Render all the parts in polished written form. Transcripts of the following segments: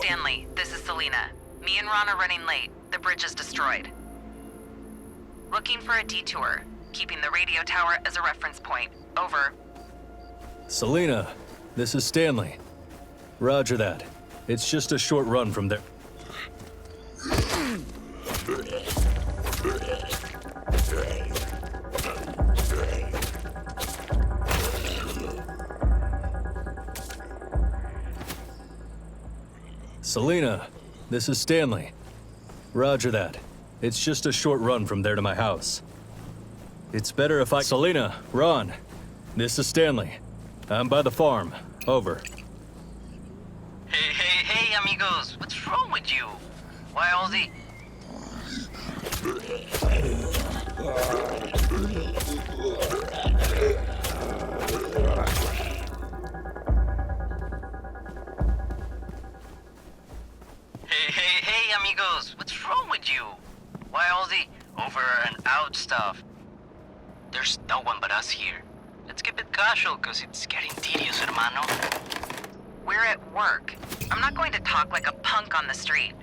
Stanley, this is Selena. Me and Ron are running late. The bridge is destroyed. Looking for a detour, keeping the radio tower as a reference point. Over. Selena, this is Stanley. Roger that. It's just a short run from there. Selena, this is Stanley. Roger that. It's just a short run from there to my house. It's better if I... Selena, Ron, this is Stanley. I'm by the farm. Over. Hey, amigos. What's wrong with you? Why all the... Hey, amigos. What's wrong with you? Why all the over and out stuff? There's no one but us here. Let's keep it casual, cause it's getting tedious, hermano. We're at work. I'm not going to talk like a punk on the street.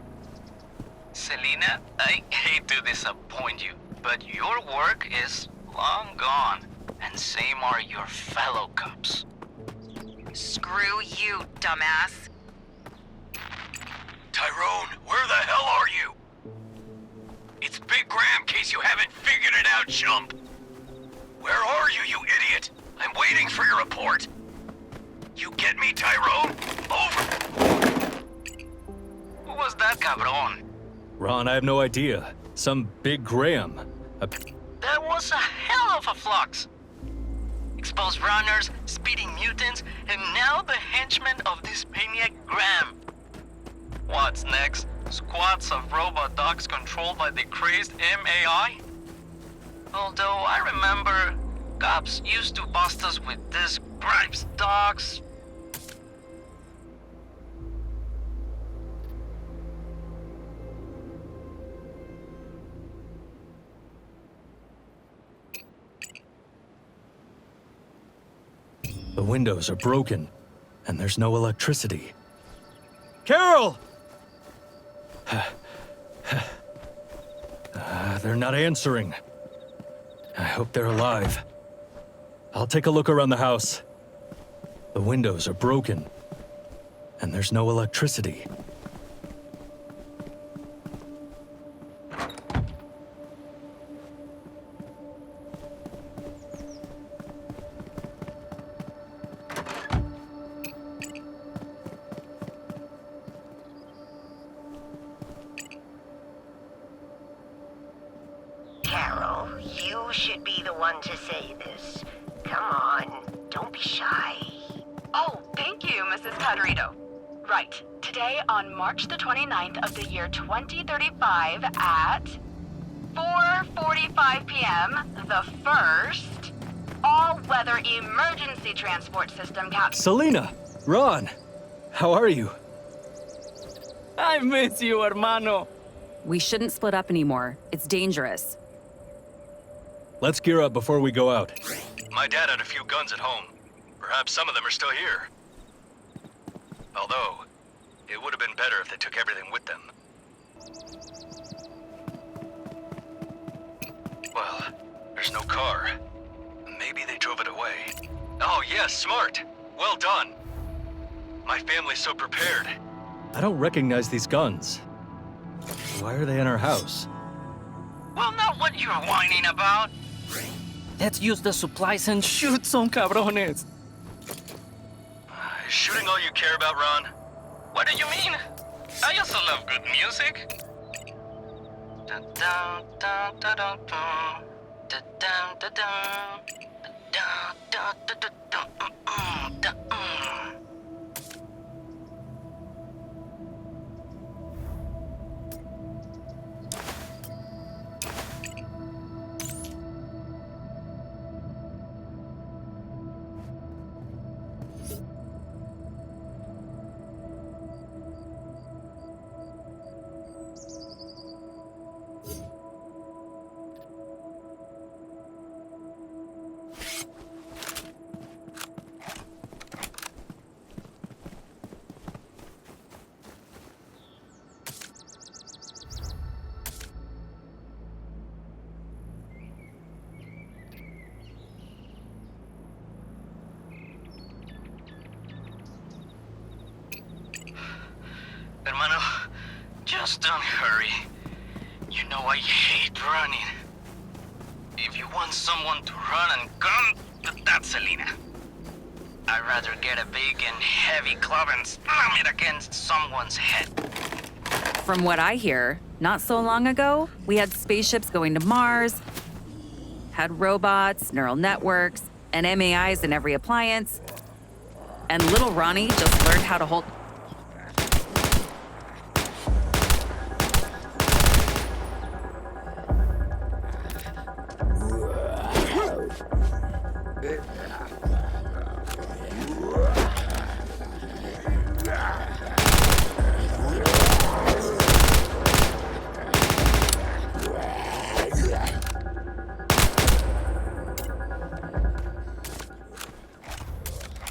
Selena, I hate to disappoint you, but your work is long gone, and same are your fellow cops. Screw you, dumbass. Tyrone, where the hell are you? It's Big Graham, case you haven't figured it out, chump. Where are you, you idiot? I'm waiting for your report. You get me, Tyrone? Over. Who was that cabron? Ron, I have no idea. Some Big Graham. That was a hell of a flux. Exposed runners, speeding mutants, and now the henchmen of this maniac Graham. What's next? Squads of robot dogs controlled by the crazed MAI? Although I remember cops used to bust us with these Grimes dogs. The windows are broken, and there's no electricity. Carol! They're not answering. I hope they're alive. I'll take a look around the house. The windows are broken, and there's no electricity. Carol, you should be the one to say this. Come on, don't be shy. Oh, thank you, Mrs. Padrito. Right, today on March the 29th of the year 2035 at 4:45 p.m., the first all-weather emergency transport system Selena! Ron! How are you? I miss you, hermano. We shouldn't split up anymore. It's dangerous. Let's gear up before we go out. My dad had a few guns at home. Perhaps some of them are still here. Although, it would have been better if they took everything with them. Well, there's no car. Maybe they drove it away. Oh yes, smart. Well done. My family's so prepared. I don't recognize these guns. Why are they in our house? Well, not what you're whining about. Let's use the supplies and shoot some cabrones. Shooting all you care about, Ron? What do you mean? I also love good music. Dun, dun, dun, dun, dun, dun. Dun, dun, dun, dun. Dun, dun, dun, dun, dun, dun, dun. Hermano, just don't hurry. You know I hate running. If you want someone to run and gun, that's Selena. I'd rather get a big and heavy club and slam it against someone's head. From what I hear, not so long ago, we had spaceships going to Mars, had robots, neural networks, and MAIs in every appliance. And little Ronnie just learned how to hold...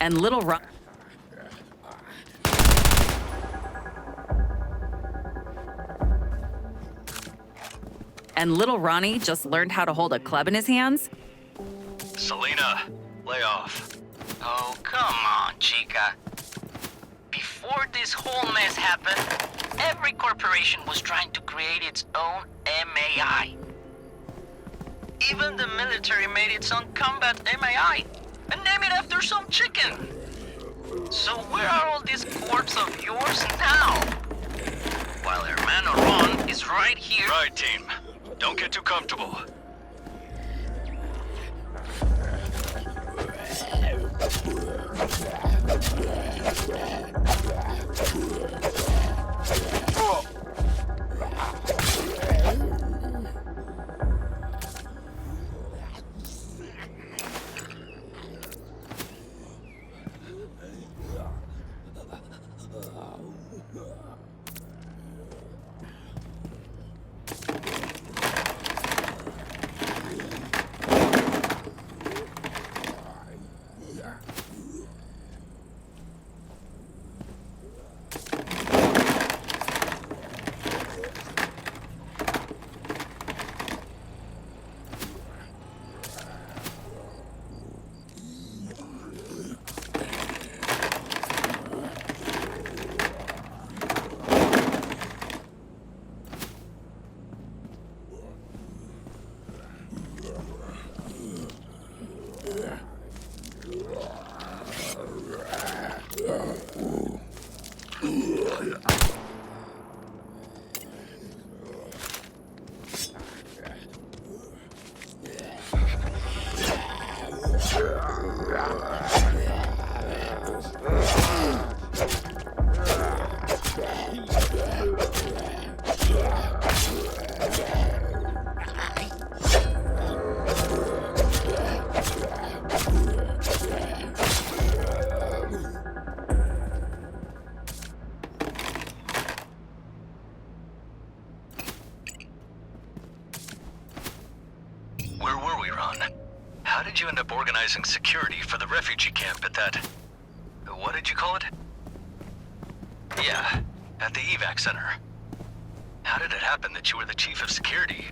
And little Ron... And little Ronnie just learned how to hold a club in his hands? Selena, lay off. Oh, come on, chica. Before this whole mess happened, every corporation was trying to create its own MAI. Even the military made its own combat MAI and named it after some chicken. So where are all these corps of yours now? While Hermano Ron is right here. Right, team. Don't get too comfortable. Where were we, Ron? How did you end up organizing security for the refugee camp at that... what did you call it? Yeah, at the evac center. How did it happen that you were the chief of security?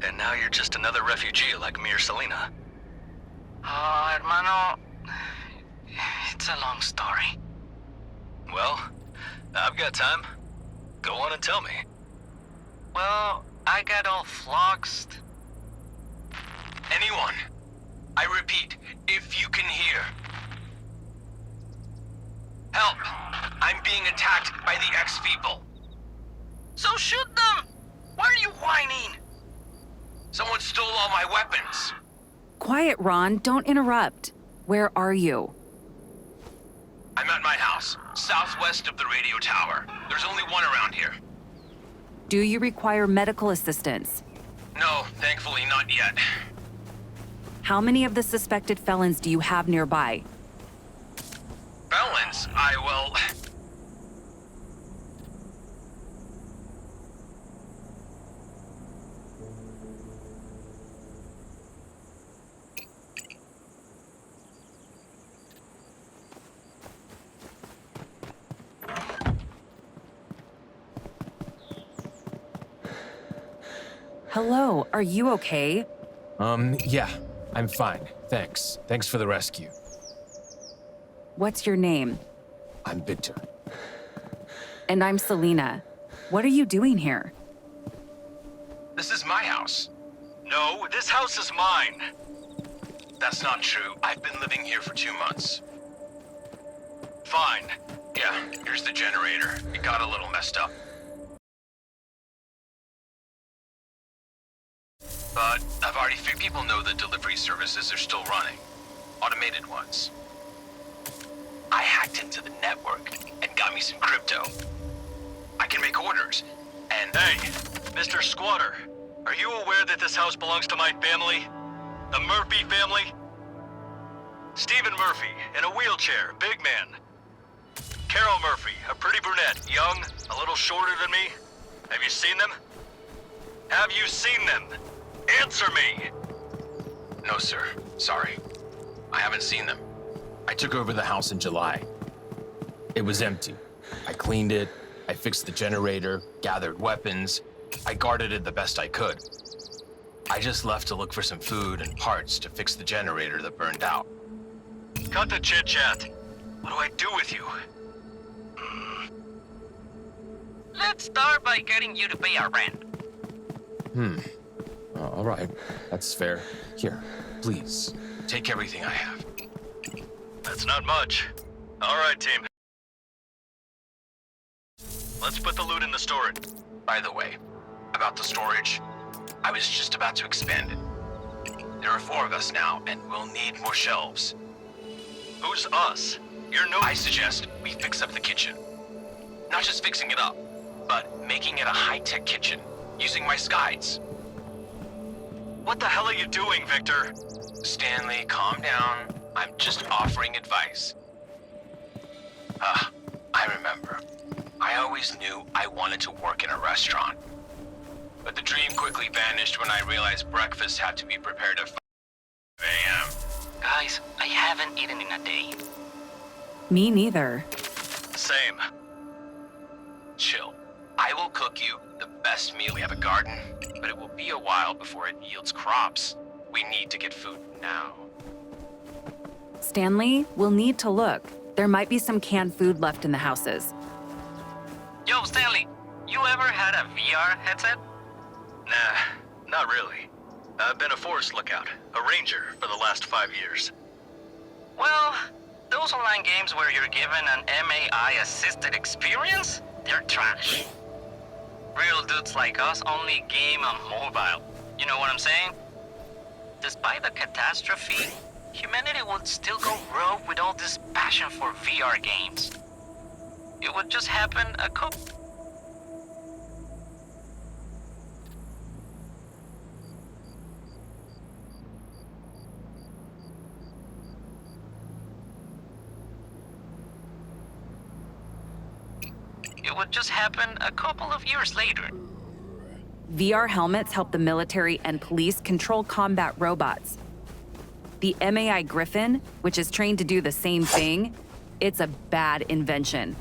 And now you're just another refugee like me or Selena? Oh, hermano, it's a long story. Well, I've got time. Go on and tell me. Well, I got all fluxed. Anyone, I repeat, if you can hear. Help! I'm being attacked by the X-people. So shoot them! Why are you whining? Someone stole all my weapons. Quiet, Ron. Don't interrupt. Where are you? I'm at my house, southwest of the radio tower. There's only one around here. Do you require medical assistance? No, thankfully not yet. How many of the suspected felons do you have nearby? Felons? well... Hello, are you okay? Yeah, I'm fine. Thanks. Thanks for the rescue. What's your name? I'm Victor. And I'm Selena. What are you doing here? This is my house. No, this house is mine. That's not true. I've been living here for 2 months. Fine. Yeah, here's the generator. It got a little messed up. But I've already figured people know the delivery services are still running. Automated ones. I hacked into the network and got me some crypto. I can make orders, and... Hey, Mr. Squatter, are you aware that this house belongs to my family? The Murphy family? Stephen Murphy, in a wheelchair, big man. Carol Murphy, a pretty brunette, young, a little shorter than me. Have you seen them? Have you seen them? Answer me! No, sir. Sorry. I haven't seen them. I took over the house in July. It was empty. I cleaned it, I fixed the generator, gathered weapons. I guarded it the best I could. I just left to look for some food and parts to fix the generator that burned out. Cut the chit-chat. What do I do with you? Let's start by getting you to pay our rent. All right. That's fair. Here, please. Take everything I have. That's not much. All right, team. Let's put the loot in the storage. By the way, about the storage, I was just about to expand it. There are 4 of us now, and we'll need more shelves. Who's us? You're no... I suggest we fix up the kitchen. Not just fixing it up, but making it a high-tech kitchen, using my skies. What the hell are you doing, Victor? Stanley, calm down. I'm just offering advice. I remember. I always knew I wanted to work in a restaurant. But the dream quickly vanished when I realized breakfast had to be prepared at 5 a.m. Guys, I haven't eaten in a day. Me neither. Same. Chill. I will cook you the best meal. We have a garden, but it will be a while before it yields crops. We need to get food now. Stanley, we'll need to look. There might be some canned food left in the houses. Yo, Stanley, you ever had a VR headset? Nah, not really. I've been a forest lookout, a ranger for the last 5 years. Well, those online games where you're given an MAI-assisted experience, they're trash. Real dudes like us only game on mobile. You know what I'm saying? Despite the catastrophe, humanity would still go rogue with all this passion for VR games. It would just happen a couple... It would just happen a couple of years later. VR helmets help the military and police control combat robots. The MAI Griffin, which is trained to do the same thing, it's a bad invention.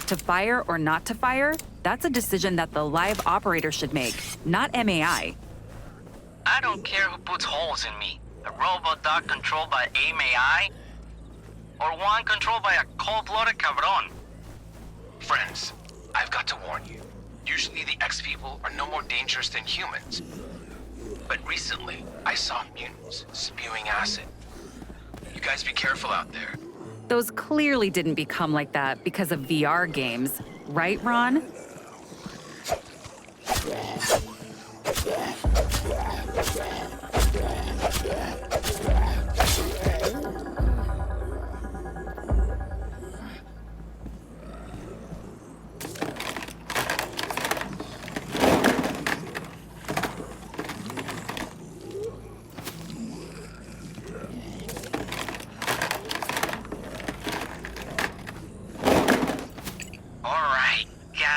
To fire or not to fire, that's a decision that the live operator should make, not MAI. I don't care who puts holes in me. A robot dog controlled by MAI, or one controlled by a cold-blooded cabron. Friends, I've got to warn you. Usually the X-people are no more dangerous than humans. But recently, I saw mutants spewing acid. You guys be careful out there. Those clearly didn't become like that because of VR games, right, Ron?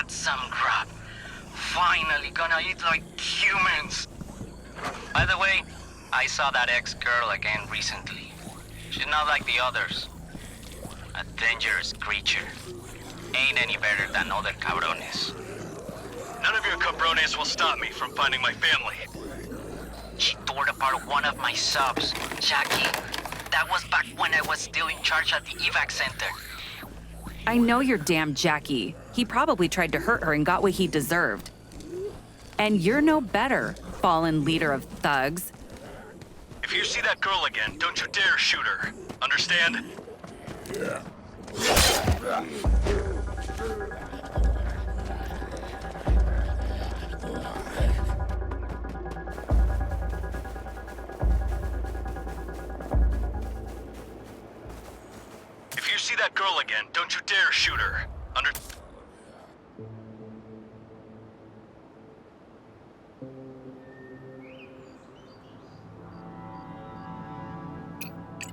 Some crap. Finally gonna eat like humans. By the way, I saw that ex-girl again recently. She's not like the others. A dangerous creature. Ain't any better than other cabrones. None of your cabrones will stop me from finding my family. She tore apart one of my subs, Jackie. That was back when I was still in charge at the evac center. I know you're damn Jackie. He He probably tried to hurt her and got what he deserved. And you're no better, fallen leader of thugs. If you see that girl again, don't you dare shoot her. Understand? If you see that girl again, don't you dare shoot her.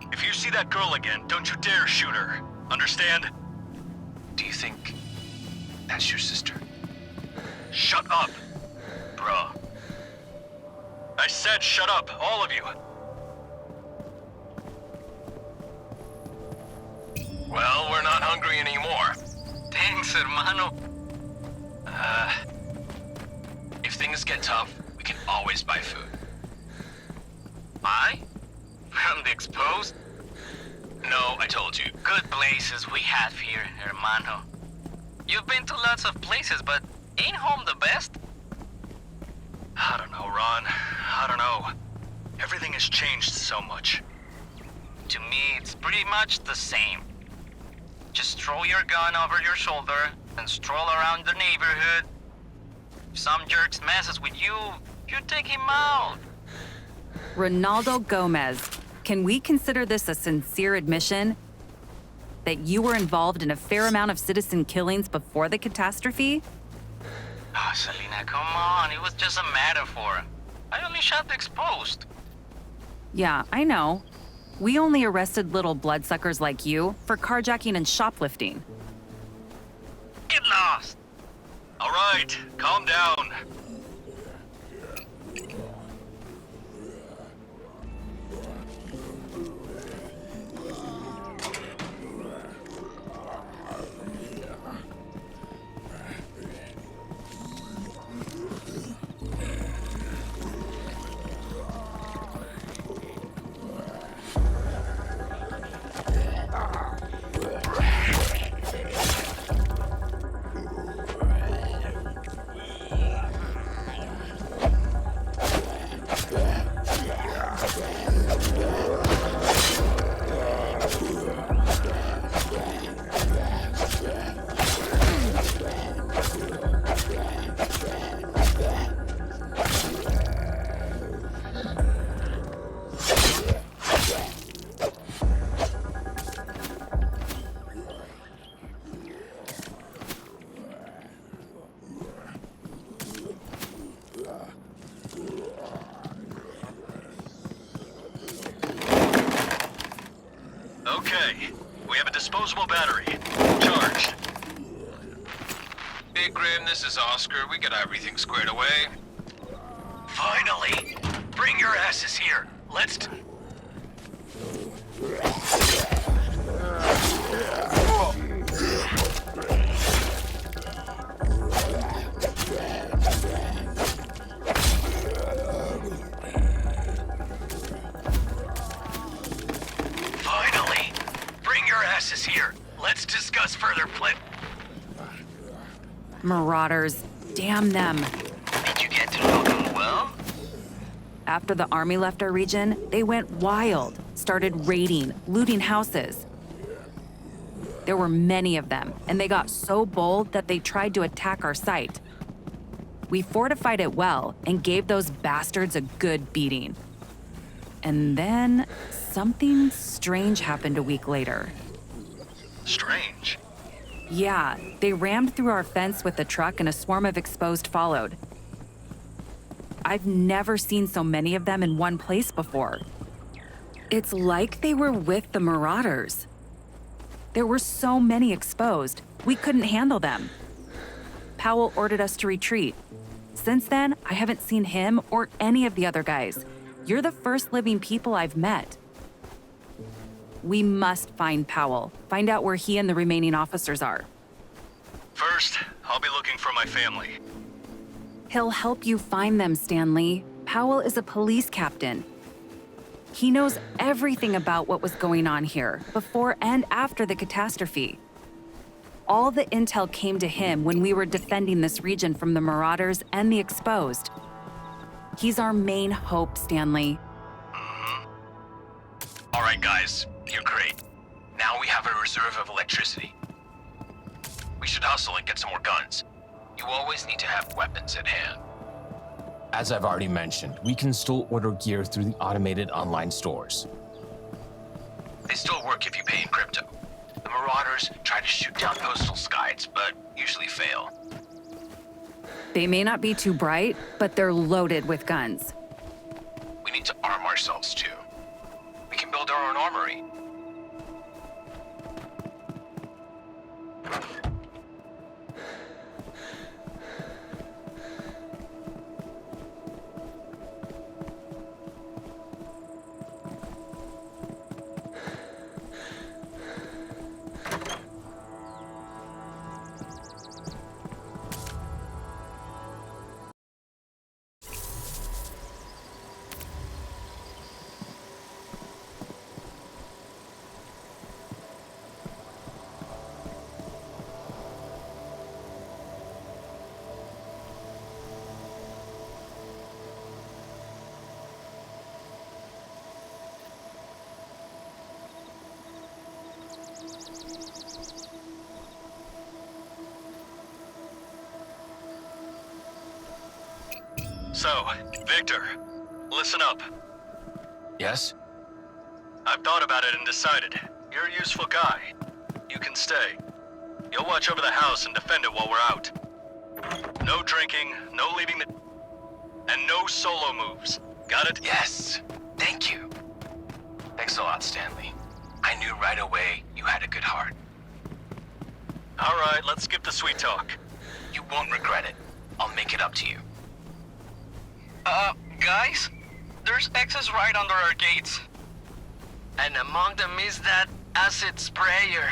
If you see that girl again, don't you dare shoot her. Understand? Do you think that's your sister? Shut up, bruh. I said shut up, all of you. Well, we're not hungry anymore. Thanks, hermano. If things get tough, we can always buy food. Buy? From the exposed? No, I told you. Good places we have here, hermano. You've been to lots of places, but ain't home the best? I don't know, Ron. I don't know. Everything has changed so much. To me, it's pretty much the same. Just throw your gun over your shoulder and stroll around the neighborhood. If some jerk messes with you, you take him out. Ronaldo Gomez, can we consider this a sincere admission that you were involved in a fair amount of citizen killings before the catastrophe? Oh, Selena, come on. It was just a metaphor. I only shot the exposed. Yeah, I know. We only arrested little bloodsuckers like you for carjacking and shoplifting. Get lost! All right, calm down. Okay, we have a disposable battery. Charged. Big Grim, this is Oscar. We got everything squared away. Finally! Bring your asses here. Let's... Finally! Bring your asses here. Let's discuss further Marauders, damn them. Did you get to know them well? After the army left our region, they went wild, started raiding, looting houses. There were many of them, and they got so bold that they tried to attack our site. We fortified it well and gave those bastards a good beating. And then something strange happened a week later. Strange? Yeah, they rammed through our fence with a truck and a swarm of exposed followed. I've never seen so many of them in one place before. It's like they were with the Marauders. There were so many exposed, we couldn't handle them. Powell ordered us to retreat. Since then, I haven't seen him or any of the other guys. You're the first living people I've met. We must find Powell, find out where he and the remaining officers are. First, I'll be looking for my family. He'll help you find them, Stanley. Powell is a police captain. He knows everything about what was going on here, before and after the catastrophe. All the intel came to him when we were defending this region from the Marauders and the Exposed. He's our main hope, Stanley. All right, guys, you're great. Now we have a reserve of electricity. We should hustle and get some more guns. You always need to have weapons at hand. As I've already mentioned, we can still order gear through the automated online stores. They still work if you pay in crypto. The Marauders try to shoot down postal skies, but usually fail. They may not be too bright, but they're loaded with guns. We need to arm ourselves too. We can build our own armory. So, Victor, listen up. Yes? I've thought about it and decided. You're a useful guy. You can stay. You'll watch over the house and defend it while we're out. No drinking, no leaving the... and no solo moves. Got it? Yes. Thank you. Thanks a lot, Stanley. I knew right away you had a good heart. All right, let's skip the sweet talk. You won't regret it. I'll make it up to you. Guys? There's X's right under our gates. And among them is that acid sprayer.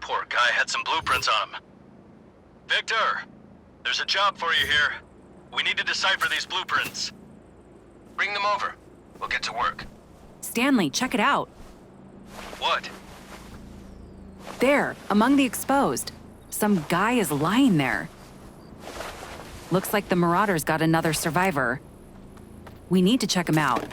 Poor guy had some blueprints on him. Victor, there's a job for you here. We need to decipher these blueprints. Bring them over. We'll get to work. Stanley, check it out. What? There, among the Exposed. Some guy is lying there. Looks like the Marauders got another survivor. We need to check him out.